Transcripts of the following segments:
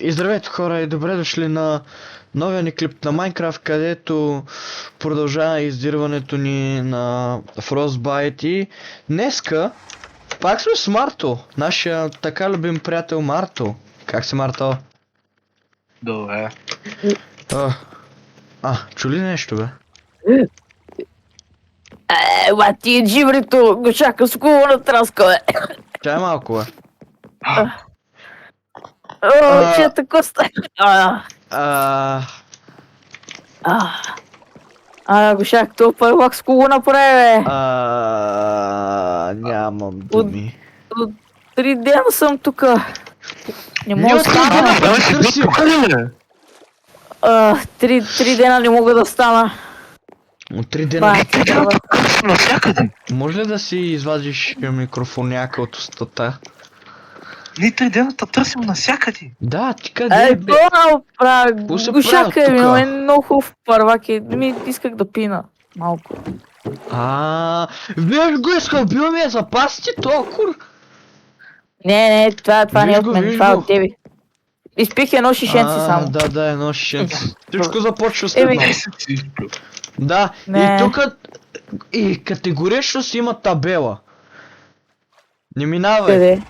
И здравейте хора и добре дошли на новия ни клип на Minecraft, където продължава издирването ни на Frostbite и днеска пак сме с Марто, нашия така любим приятел Марто. Как си, Марто? Добре. Чули нещо, бе? Ела ти е джибрито, го чака с кула на траска, бе. Чай малко, бе. Че е тако ста... Го чак, то първак с кула направи, бе. Нямам думи. От 3 дена съм тука. Не мога да стана. Три дена не мога да стана. От 3 дена. Навсякъде. Може ли да си извадиш микрофоняка от устата? Ние 3 дена търсим навсякъде. Да, ти къде бе? Това прави. Какво се Го чака, прави тука? ми е много хубав първак и исках да пина. Малко. Виж го, изхъбил ми е запасите толкова кур. Не, това не е Виж от го, мен, виж това е го. от тебе. Изпих едно шишенце само. Да, едно шишенце. Всичко започва с Еми. едно. Да, Не. и тук и категорично си има табела. Не минавай. Къде?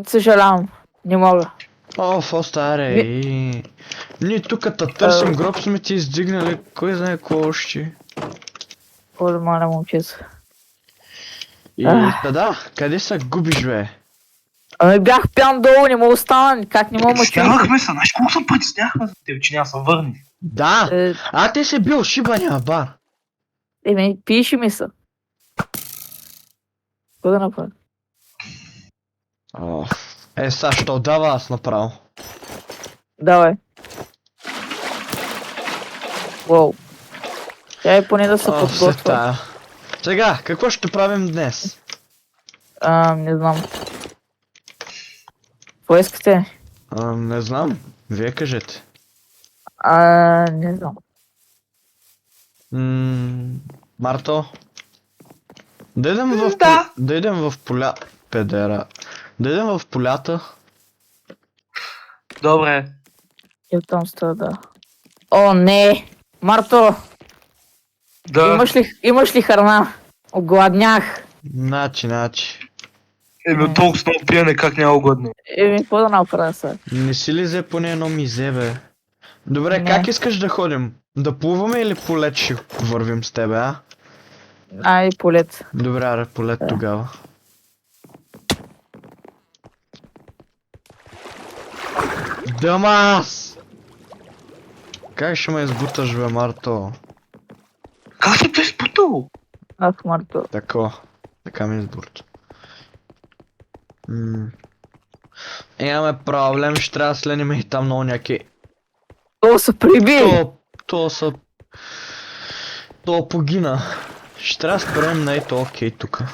Съжалявам. Не мога. Остаре. Ние тук търсим гроб сме ти издигнали, кой знае какво още. О, да маля момчета. И да, къде се губиш, бе? Ами бях пян долу, не мога да стана, как не мога ма чуя. Снявахме се, знаеш колко съм пъти сняхме за теб, че няма се върни. Да, ти си бил шибания бар. Пише ми се. Какво да направя? Сега що дава аз направо. Давай. Уоу. Тя поне да се подготвя. Сега, какво ще правим днес? Не знам. Какво искате? Не знам, вие кажете. Не знам. Марто? Да идем в поля... Педера. Да идем в полята. Добре. И там става, да. О, не! Марто! Да. Имаш ли храна? Огладнях. Начи. От толкова с много пиене, как няма угодно. Какво да направя сега? Не си ли взе поне едно мизе, бе? Добре, Не. как искаш да ходим? Да плуваме или полет ще вървим с тебе, а? Ай, полет. Добре, аре, полет тогава. Дамас! Как ще ме избуташ, бе, Марто? Как си те изпутал? Ах, Марто. Така ми избурта. Имаме проблем, ще трябва да сленим и там много някакви... То се приби! То погина. Ще трябва да спрем на ето окей тука.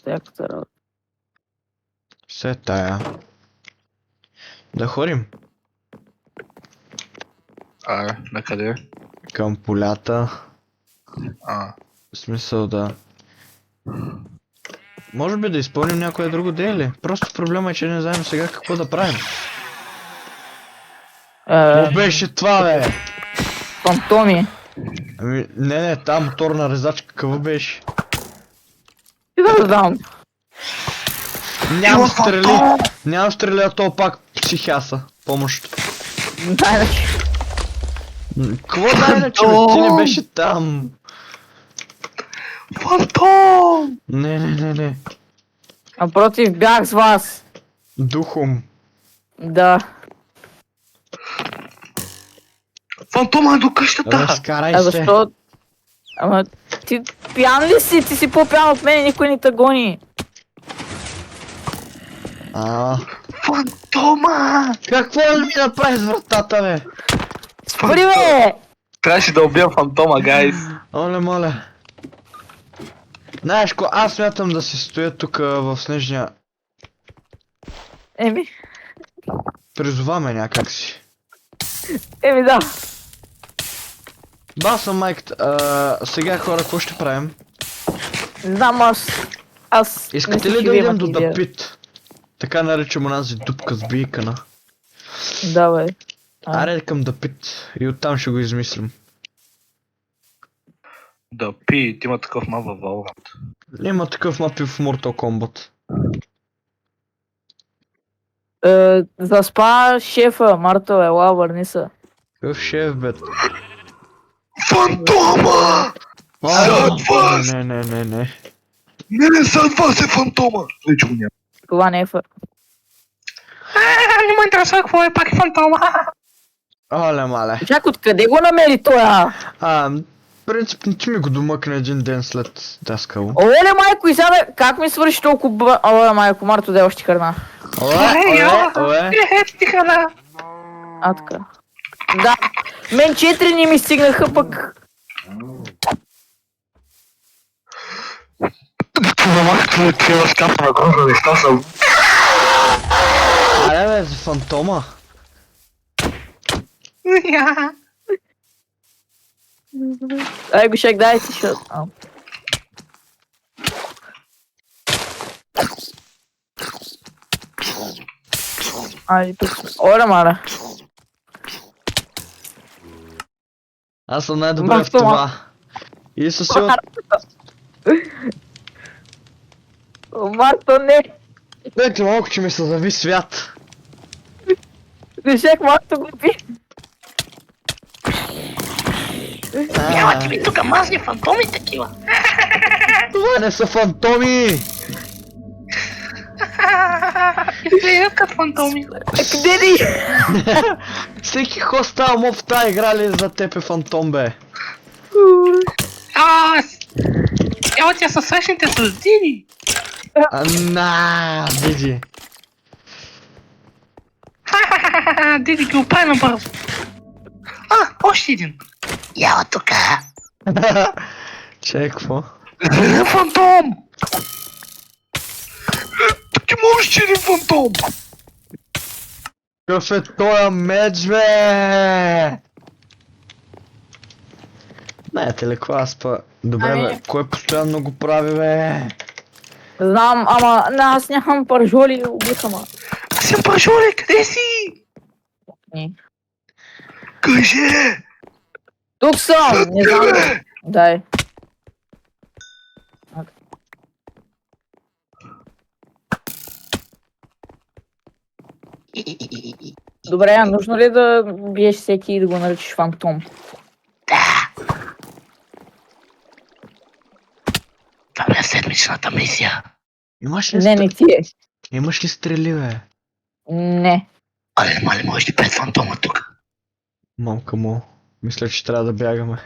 Яката работа. Все тая. Да ходим На къде? към полята. В смисъл да... Може би да изпълним някое друго деле. Просто проблема е, че не знаем сега какво да правим. Какво беше това, бе? Фантоми. Ами, не, та моторна резачка, какво беше? И да дам. Нямам стрели, а то пак психяса. Помощ. Дай-дай. Какво най-наче, бе? Ти не беше там. Фантом! Не. Напротив, бях с вас. Духом. Да. Фантома е до къщата! Разкарай се. Защо? Ама ти пиян ли си? Ти си по-пиян от мен и никой не те гони. Фантома! Какво да ми направи с вратата, бе? Спри, бе! Трябваше да убия фантома, гайс. Оле, моля. Знаеш ко, аз смятам да си стоя тук в снежния... Призова ме някакси. Да. Баса майката, сега хора, какво ще правим? Не знам, аз Искате мисля, ли че да вие идем до имате идея. Дапит? Така наричам онази дупка с бийкана. Давай. Аре към Дапит и оттам ще го измислим. Да, пи, има такъв мап във Valorant. Има такъв мап и в Mortal Kombat. Заспа шефа, Марто, ела, върни се. Какъв шеф, бе? Фантома! Зад вас! Не. Не, зад вас е фантома! Вече го няма. Това не е фа. Не ме интересува какво е пак фантома. Оле, мале. Чак, откъде го намери тоя? Принципно ти ми го домъкна един ден след Даскало. Оле, майко, и сега как ми свърши толкова Оле, майко, Марто, дай още храна. Оле. ти храна. А, така. Да. Мен 4 не ми стигнаха, пък... Това както е скапа на грозна неща съм. Аре, бе, за фантома. Ай, Гошек, дай си, защото... Ай, тук... Оле, маля. Аз съм най-добре в Марто, това. И със сигурност... Марто, не! Дайте малко, че ми се зави свят. Гошек, Марто го пи. Няма ти ми тук мазни фантоми такива. Това не са фантоми! Изглеждат като фантоми. Къде ли? Всеки хостел моб в тази игра ли за теб е фантом, бе? Ева тя са срещните с Диди. Диди. Диди ги оправи набързо. Още един. Яла тука. Че, какво? Фантом! Ти можеш, че един фантом! Какъв е тоя меч, бе? Знаете ли, какво аз па... Добре, бе, кой постоянно го прави, бе? Знам, ама аз нямам пържоли, убиха ма. Аз съм пържоле, къде си? Не. Кажи! Тук съм, не знам. Дай. Добре, а нужно ли да биеш всеки и да го наричаш фантом? Това бе седмичната мисия. Имаш ли, Не ти е. Имаш ли стрели, бе? Не. Але, мали, може ли 5 фантома тук? Мамка му. Мисля, че трябва да бягаме.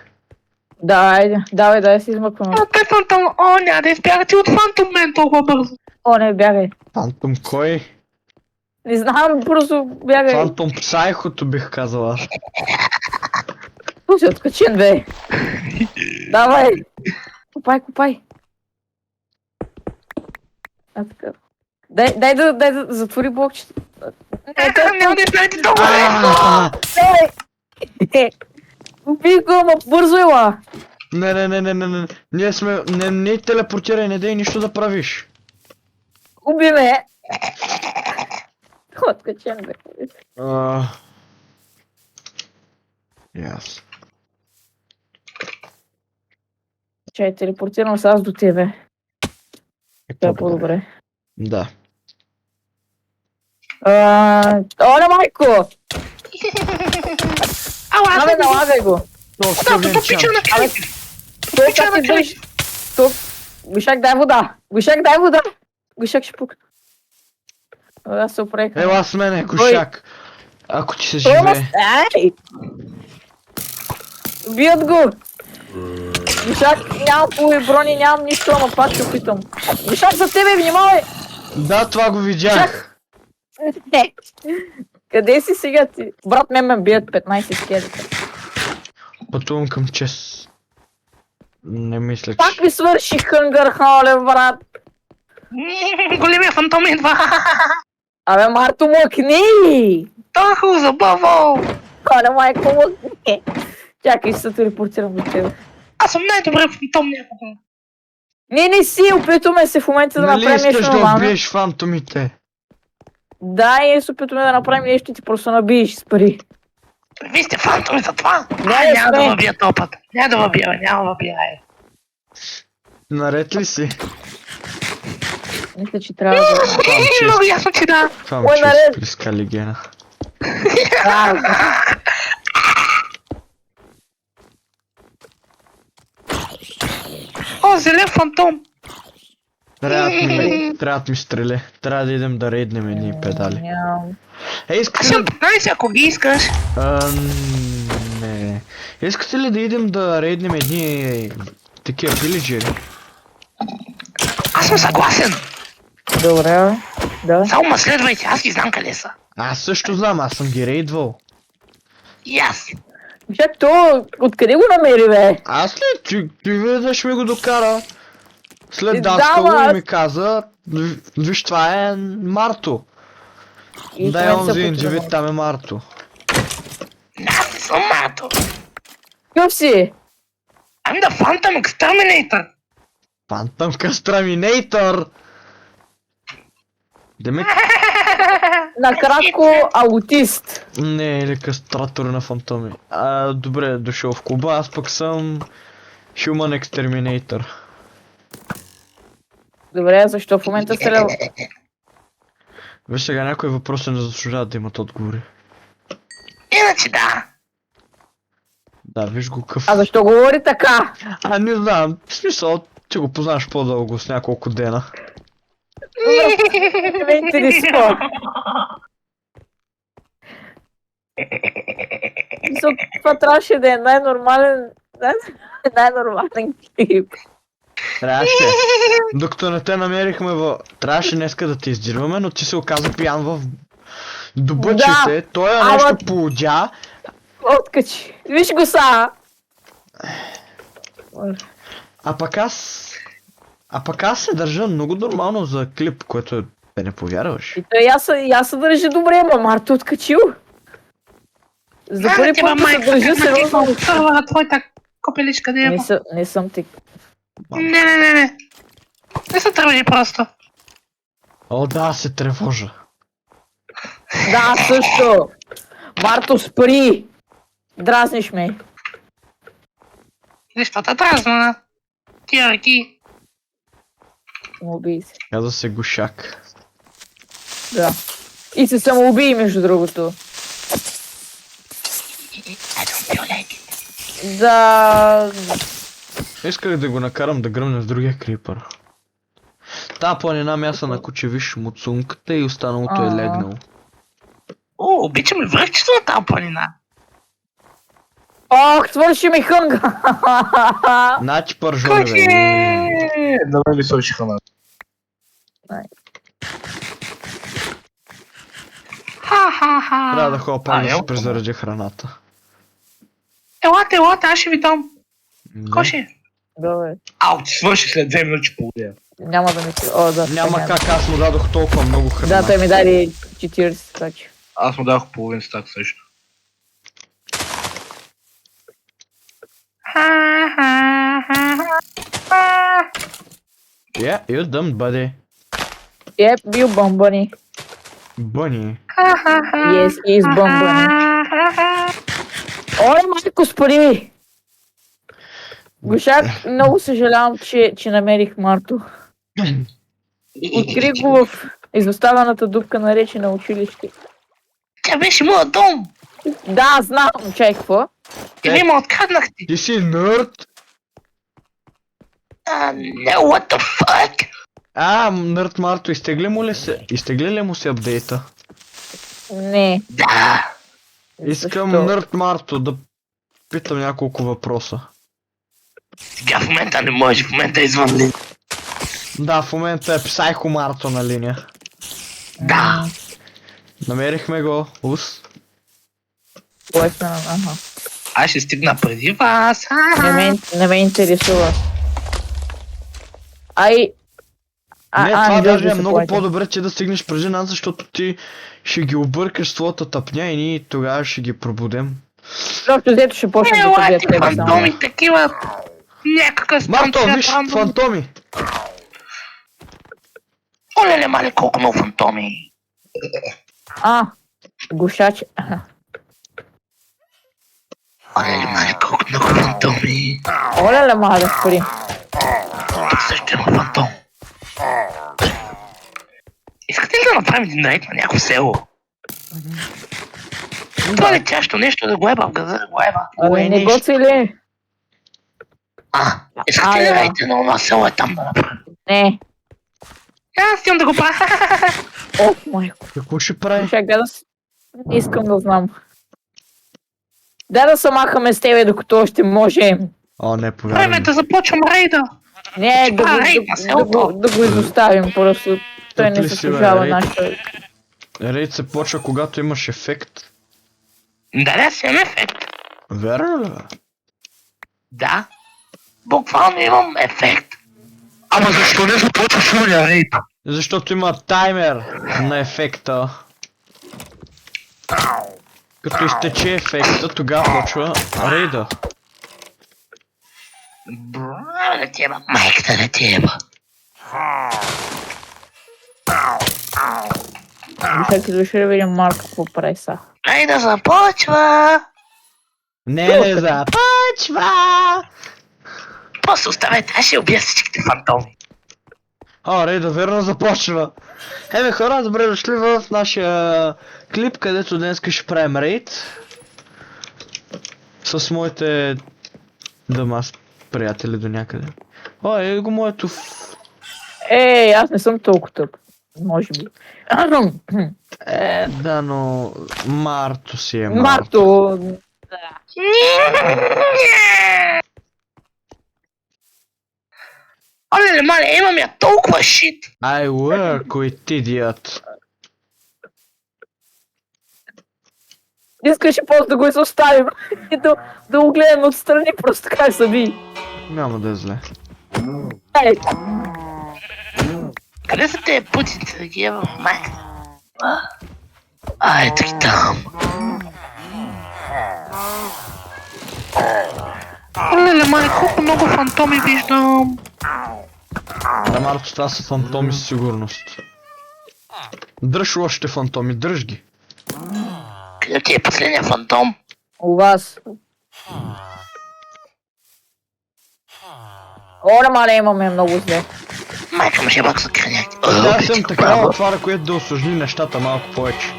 Давай си измъкваме. 5 фантома, няма да избягате от фантом мен толкова бързо. О, не, бягай. Фантом кой? Не знам, просто бягай. Фантом псайхото бих казал аз. Пуси откачен, бе. Давай. Копай. А, така. Дай да затвори блокчето. Няма да избягате толкова. Убий го, ама бързо ела. Не. Ние сме... Не телепортирай, не дей нищо да правиш. Уби ме. Откачен, бе. Яс. Чай, телепортирам се аз до тебе. Това е по-добре. Да. Оле, майко! Абе, налагай го. Абе, той как ти дойш? Тук. Гошак, дай вода. Гошак ще пука. Аз се опрех. Ела с мене, Гошак. Ако ти се живее. Ей! Бият го! Гошак, нямам полови брони, нямам нищо, ама пак ще опитам. Гошак, за тебе, внимавай! Да, това го видях. Не. Къде си сега ти? Брат, ме бият 15 скелета. Пътувам към чест. Не мисля, че... Пак ми свърши хънгър, хале, брат. Големия фантом идва. Абе, Марто, мъкни! Тахо, забавал. Хале, майко, мъкни! Чакай, ще се телепортирам до тебе. Аз съм най-добре фантом някога. Не си, опитваме се в момента да Нали направим искаш нещо да нормално. убиеш фантомите? Да, и се опитваме да направим нещо, ти просто набиеш с пари. Вие сте фантоми за това. Не Няма да сме. въбия този път. Няма да въбия, няма да въбия. Наред ли си? Мисля, че трябва да... Това момче Много ясно, че да. това Ой, момче наред. изплиска легена. Да, О, зелен фантом. Трябва да ми стреле. Трябва да идем да рейднем едни педали. нямам. Искате Аз ли... съм 15, ако ги искаш. Не. Искате ли да идем да рейднем едни такива вилиджери? Аз съм съгласен. Добре, бе. Да. Само ме следвайте, аз ги знам къде са. Аз също знам, аз съм ги рейдвал. И аз. Чак то, откъде го намери, бе? Аз ли? Ти веднъж ми го докара. След Да, даскало ма, и аз- ми каза, виж това е Марто. И в Да е момента се онзи опитвам да индивид, намеря. там е Марто. Аз не съм Мато. Какъв си? I'm the Phantom Exterminator. Пантъм Кастраминейтор! Демек Накратко, аутист. не е ли кастратор на фантоми. Добре, дошъл в клуба, аз пък съм Human Exterminator. Добре, защо в момента стреля? Виж сега, някои въпроси не заслужават да имат отговори. Иначе да. Да, виж го къв. А защо говори така? Не знам, в смисъл, ти го познаваш по-дълго с няколко дена. Не ме интересува. Мисъл, това трябваше да е най-нормален... най-нормален клип. Трябваше. Докато не те намерихме трябваше днеска да те издирваме, но ти се оказа пиян в дубъчите. Той е ама- нещо полудя. Откачи. Виж го са. А пък аз се държа много нормално за клип, което да не повярваш. И той аз се държи добре, ма Марто откачил. За първи път да се държи сериозно. Първа твоята копеличка да е. Не съм ти. Не. Не се тръгни просто. О, да, се тревожа. Да, също. Марто, спри. Дразниш ме. Нещата дразна. Тия ръки. Самоубий се. Каза се Гушак. Да. И се самоубий, между другото. I don't feel like it. Да... Исках да го накарам да гръмне с другия крипър. Та планина мяса на куче, виж муцунката и останалото е легнало. О, обичам ли връхчето на тази планина? Ох, свърши ми хънга! Значи пържоли, бе. На мен ми свършиха на. Ха-ха-ха. Трябва да ходя пак да ело. се презаредя храната. Елате, аз ще ви дам. Да. Коши. Добре. Ау, ти свърши след 2 минути и половина. Няма да ми се... О, да. Няма така как, аз му дадох толкова много храна. Да, той ми даде 40, така че. Аз му дах половин стак също. Yeah, you dumb buddy. Еп, бил бомбани. Бъни. Yes, he is бомбани. Ой, майко, спри! Гошак, много съжалявам, че намерих Марто. Открих го в изоставената дупка, наречена училище. Тя беше моят дом. Да, знам, чай, какво? И вие ме откраднахте. Ти си нърд? Не, what the fuck? Нърд Марто, изтегли ли му се апдейта? Не. Да. Искам Защо? Нърд Марто да питам няколко въпроса. Сега в момента не може, в момента е извън ли. Да, в момента е Псайхо Марто на линия. Да. Намерихме го, ус. Кой сме на... Аха. Аз ще стигна преди вас. Не ме интересува. Ай... Не, това не даже да е се много платя. по-добре, че да стигнеш преди нас, защото ти ще ги объркаш с твоята тъпня и ние тогава ще ги пробудем. Защото взето ще почнем да Елати, побият тебе само. фантоми, такива. Някакъв Марто, станция виж, рандом. фантоми! Оле, мале, колко много фантоми. Гушач. Оле, мале, колко много фантоми. Оле, мале, спри. Тук също има фантом. Искате ли да направим един рейд на някакво село? Това летящо нещо да го еба в газа, да го еба. Абе, не го цели. Искате ли рейд на това село е там да направим? Не. Аз имам да го правя. О, майко. Какво ще прави? Чак, не искам да знам. Дай да се махаме с тебе, докато още можем. О, не, повярвам. Време да започвам рейда. Не, рейд на селото. да го изоставим, просто той Тук не ли си, заслужава бе, рейд? нашата... Рейд се почва, когато имаш ефект. Да, си имам ефект. Верно ли, бе? Да. Буквално имам ефект. Ама защо не започваш уния рейд? Защото има таймер на ефекта. Като изтече ефекта, тогава почва рейда. Браво на тебе, майката на тебе. Чакай, ще да видим Марко какво прави са. Рейда започва. Не започва! Просто оставете, аз ще убия всичките фантоми. О, рейда верно започва. Бе, хора, добре дошли в нашия клип, където днес ще правим рейд. С моите дамас приятели до някъде. О, е го моето... Аз не съм толкова тъп. Може би. Да, но... Марто си е Марто. Марто. Да. Оле, мале, имам я толкова шит. I work with idiot. Искаше просто да го изоставим и да го гледаме отстрани, просто как се би. Няма да е зле. Ей, Къде са те путите да ги ева в майката? Ето ги там. Оле, мале, колко много фантоми виждам. Да, Марто, това са фантоми със сигурност. Дръж лошите фантоми, дръж ги. Къде ти е последния фантом? у вас. Оле, мале, имаме много зле. Майка му ще бак са кръняки. Да, съм така отваря, което да осложни нещата малко повече.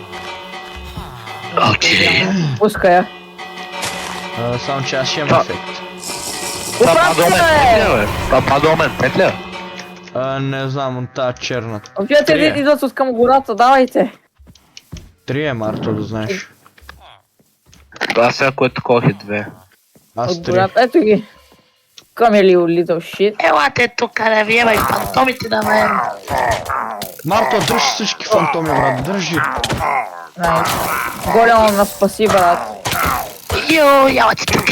Окей. Пускай я. Само че аз ще имам ефект. Това пада у мен, петля. Не знам, от тази черната. Вие идват от към гората, давайте. 3 е, Марто, да знаеш. Това всяко е такова и две. Аз От 3. гората, ето ги. Come here, you little shit. Елате тук да ви ева и фантомите да ме. Марто, дръж всички фантоми, брат, дръжи. Найс. Голямо на спаси, брат. Йо, ялате тук.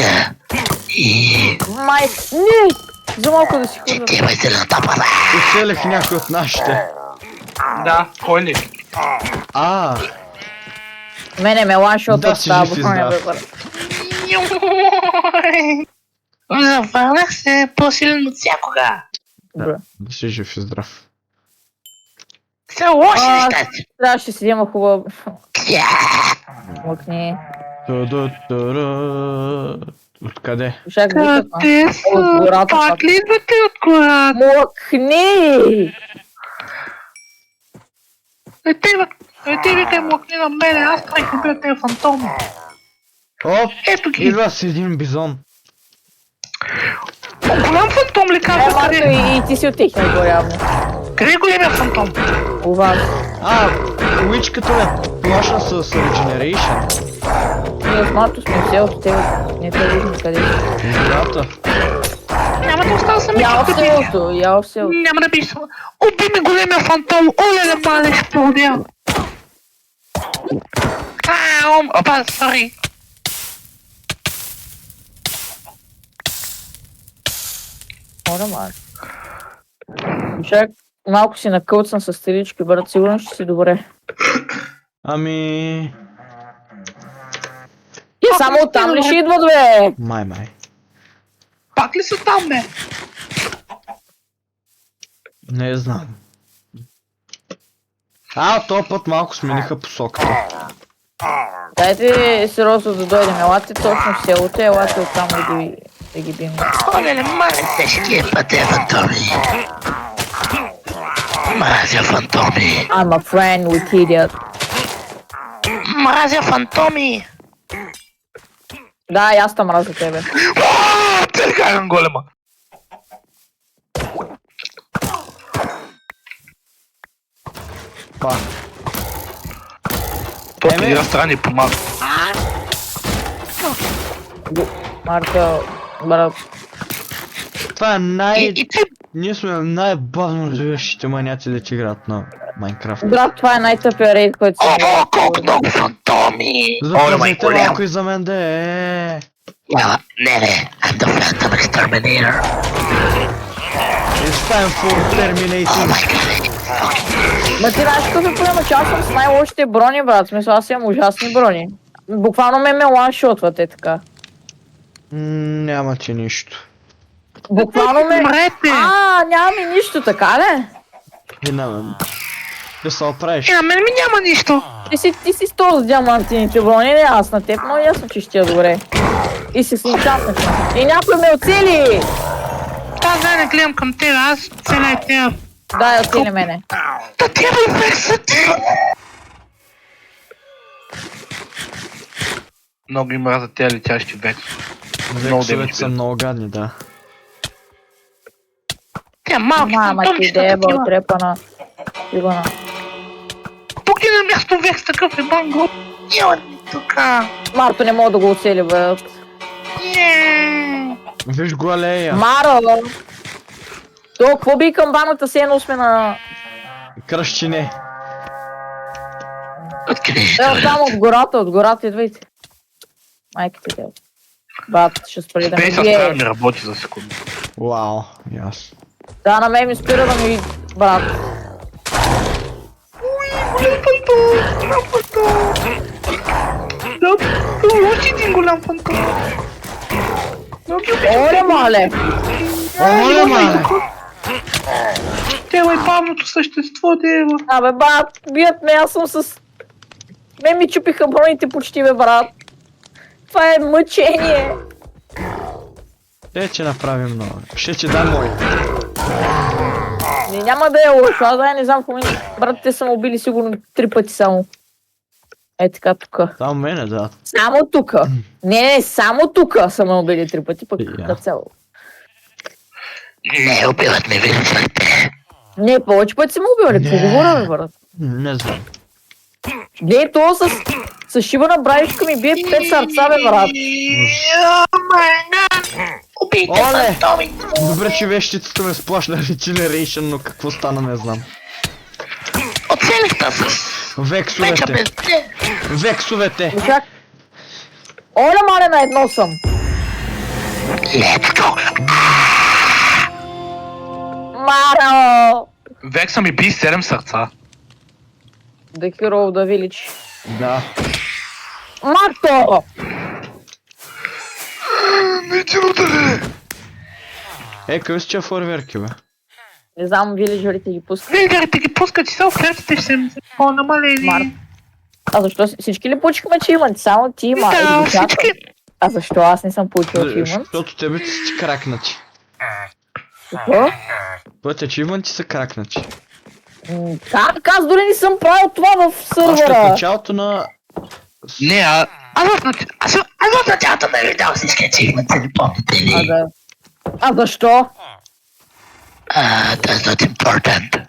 И... Май, не! За малко да си Че ходя. тебе зелената паза. Оцелих някой от нашите. Да, кой ли? Мене ме ланшот Да, от си тази жив и буханя, бе, здрав. брат. Завърнах се по-силен от всякога. Добре. Да си жив и здрав. Са лоши неща. Трябваше си взема хубаво. Я. Мъкни. Откъде? Шак викат, а? Къде От са? гората пак. Пак ли идвате от гората? Мъкни! Ти викай млъкни на мене, аз трябва да убия тези фантоми. Оп! Ето ги. Идва с един бизон. Голям фантом ли казва Марто, къде? и ти си от техния го явно. Къде е големия фантом? У вас. Уичката ме плашна с Regeneration. Ние с Марто сме все от тебе. Не те виждам къде. Гората. Няма да остана сами. Я в селото, я в селото. Няма да биш. Уби ми големия фантом. Оле, мале, ще поводя. Опа, сори. Моля, май. Чак, малко си накълцан с стрелички, брат, сигурно ще си добре. Ами... Само оттам ли ще идват, бе? Май. Пак ли са там, бе? Не знам. Този път малко смениха посоката. Дайте сериозно да дойдем. Елате точно в селото, елате оттам да ги бим. Оле, мале, тежки е пътя, фантоми. Мразя фантоми. I'm a friend with idiot. Мразя фантоми. Да, и аз те мразя тебе. Църкарен голема. Па. Той игра страни помага. Марта, брат. Това е И ти... Ние сме най-бавно развиващите маняци да ти играят на Майнкрафт. Брат, това е най-тъпия рейд, който съм О, колко много фантоми! Запазвайте малко и за мен да е. Не, I'm the Phantom Exterminator. It's time for terminating. Ма ти знаеш какъв е проблема, че аз съм с най-лошите брони, брат. В смисъл, аз имам ужасни брони. Буквално ме ланшотват е така. Няма ти нищо. Буквално ме... Мрете! Няма ми нищо, така ли? И на мен. Да се оправиш. На мен ми няма нищо. Ти си с този диамантините брони, не аз на теб, но ясно, че ще е добре. И си с нещастник. И някой ме оцели! Аз не гледам към теб, аз целя и теб. Да, оцели мене. Да ти е векса ти! Много им мразят тези летящи векс. Вексовете са много гадни, да. Тя малки Мама ти фантомчета деба, такива. отрепана. Сигурно. Тук ти на място векс такъв е банго. Няма ни тука. Марто не мога да го оцели, бе. Виж го алея. Маро! То, какво би камбаната се едно сме на... Кръщине. Откъде ще Е, там от гората идвайте. Майките те. Брат, ще спри да ми Бейса бие. трябва ми работи за секунда. Вау, яс. Да, на мен ми спира да ми... Брат. Голям фантом! Да, още един голям фантом. Оле, мале! Оле, мале! Тева е бавното същество, дева. Абе, брат, бият ме, аз съм с... Ме ми чупиха броните почти, бе, брат. Това е мъчение. Ще направим много. Ще ти дам мой. Не, няма да е лошо, аз да не знам какво ми... Брат, те са ме убили сигурно 3 пъти само. Е така тука. Там мене, да. Само тука. Не, само тука са ме убили 3 пъти, пък Я. на цяло. Не, убиват ме вирусите. Не, повече пъти са ме убили, какво говоря, бе, брат? Не знам. Гледай, то с шибана браишка ми бие 5 сърца, бе, брат. Убийте Оле! фантомите! Добре, че вещицата ме сплашна Regeneration, но какво стана не знам. Оцелихте с вече Вексовете. без те. Вексовете. Чак. Оле, мале, на едно съм. Let's go! Маро! Векса ми би 7 сърца. The hero of the village. Да. Марто! Не ти ударе! Къде си че фойерверки, бе? Не знам, вилиджерите ги пускат. Вилгарите ги пускат и са офертите ще се по-намалени. Март. А защо всички ли получихме ачивмент? Само ти има. Да, всички. А защо аз не съм получил ачивмент? Защото тебе ти си кракнати. Какво? Твоите ачивменти са кракнати. Как? Аз дори не съм правил това в Още в сървъра. началото на... Не, аз в началото ме видял всички ачивменти, не помните ли? Да. А защо? That's not important.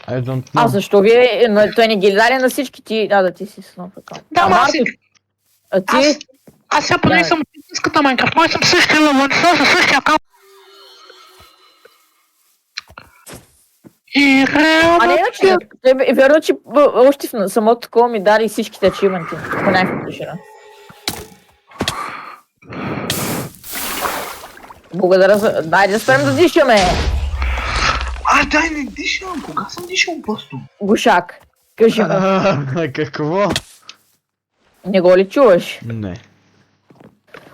I don't А know. защо вие? Той не ги даде на всички ти. Да, ти си с нов аккаунт. Да, А ма аз Марто, си... а ти? Аз сега поне съм от истинската Майнкрафт, май съм същия лъвън, със същия акаунт. И А не, иначе, е верно, че още в самото такова ми даде всичките ачивменти. По някаква причина. Благодаря за... Дай да спрем да дишаме! дай не дишам, кога съм дишал просто? Гушак, кажи ме. Какво? Не го ли чуваш? Не.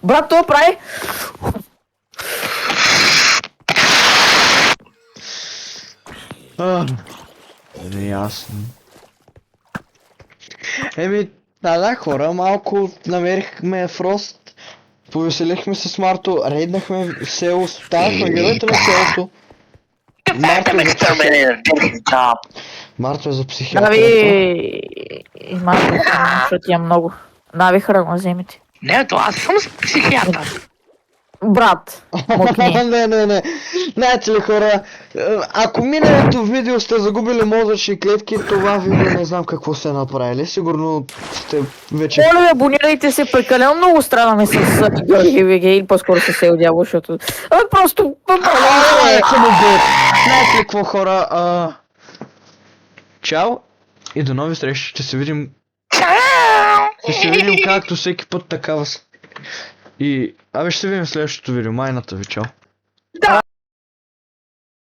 Брат, то прави. Ясно. Еми, да, хора, малко намерихме Фрост, повеселихме се с Марто, рейднахме село, станахме героите на селото. Марто е за психиатър. Марто е за психиатър. Нави... Имам, защото имам много. Нави храна, вземете. Не, то аз съм с психиатър. Брат, мокни. Не. Знаете ли, хора, ако миналото видео сте загубили мозъчни клетки, това видео не знам какво сте направили. Сигурно сте вече... Моля, абонирайте се, прекалено много страдаме с Георги ВГ или по-скоро с Сел Дявол, защото... Просто... Знаете ли какво, хора? Чао и до нови срещи. Ще се видим... Ще се видим както всеки път такава... И... Абе, ще се видим в следващото видео. Майната ви, чао.